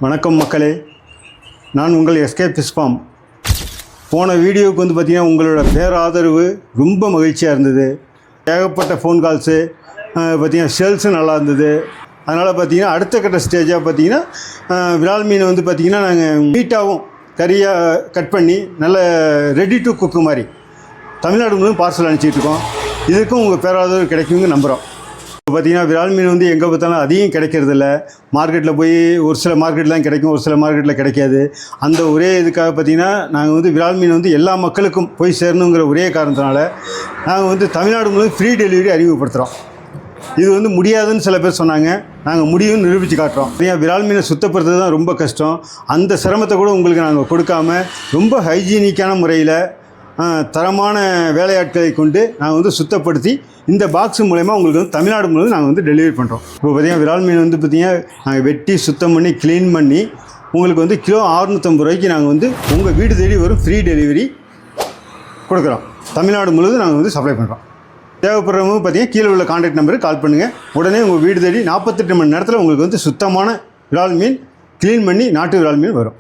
வணக்கம் மக்களே, நான் உங்கள் எஸ்கே ஃபிஷ் ஃபார்ம். போன வீடியோவுக்கு பார்த்திங்கன்னா உங்களோட பேராதரவு ரொம்ப மகிழ்ச்சியாக இருந்தது. ஏகப்பட்ட ஃபோன் கால்ஸு பார்த்திங்கன்னா சேல்ஸும் நல்லா இருந்தது. அதனால் பார்த்திங்கன்னா அடுத்த கட்ட ஸ்டேஜாக பார்த்திங்கன்னா விரால் மீன் பார்த்திங்கன்னா நாங்கள் மீட்டாகவும் கறியாக கட் பண்ணி நல்ல ரெடி டு குக்கு மாதிரி தமிழ்நாடு முழுவதும் பார்சல் அனுப்பிச்சிட்ருக்கோம். இதுக்கும் உங்கள் பேராதரவு கிடைக்குங்க நம்புகிறோம். இப்போ பார்த்திங்கன்னா விரால் மீன் எங்கே பார்த்தாலும் அதிகம் கிடைக்கிறதில்ல. மார்க்கெட்டில் போய் ஒரு சில மார்க்கெட்டில் தான் கிடைக்கும், ஒரு சில மார்க்கெட்டில் கிடைக்காது. அந்த ஒரே இதுக்காக பார்த்திங்கன்னா நாங்கள் விரால் மீன் எல்லா மக்களுக்கும் போய் சேரணுங்கிற ஒரே காரணத்தினால நாங்கள் தமிழ்நாடு முழுவதும் ஃப்ரீ டெலிவரி அறிமுகப்படுத்துகிறோம். இது முடியாதுன்னு சில பேர் சொன்னாங்க. நாங்கள் முடியும்னு நிரூபித்து காட்டுறோம். விரால் மீனை சுத்தப்படுத்துறது தான் ரொம்ப கஷ்டம். அந்த சிரமத்தை கூட உங்களுக்கு நாங்கள் கொடுக்காமல் ரொம்ப ஹைஜீனிக்கான முறையில் தரமான வேலையாட்களை கொண்டு நாங்கள் சுத்தப்படுத்தி இந்த பாக்ஸ் மூலயமா உங்களுக்கு தமிழ்நாடு முழுவதும் நாங்கள் டெலிவரி பண்ணுறோம். இப்போ பார்த்திங்கன்னா விரால் மீன் பார்த்திங்கன்னா நாங்கள் வெட்டி சுத்தம் பண்ணி க்ளீன் பண்ணி உங்களுக்கு கிலோ 650 ரூபாய்க்கு நாங்கள் உங்கள் வீடு தேடி வரும் ஃப்ரீ டெலிவரி கொடுக்குறோம். தமிழ்நாடு முழுவதும் நாங்கள் சப்ளை பண்ணுறோம். தேவைப்படுறவங்க பார்த்திங்கன்னா கீழே உள்ள கான்டாக்ட் நம்பருக்கு கால் பண்ணுங்கள். உடனே உங்கள் வீடு தேடி 48 மணி நேரத்தில் உங்களுக்கு சுத்தமான விரால் மீன் க்ளீன் பண்ணி நாட்டு விரால் மீன் வரும்.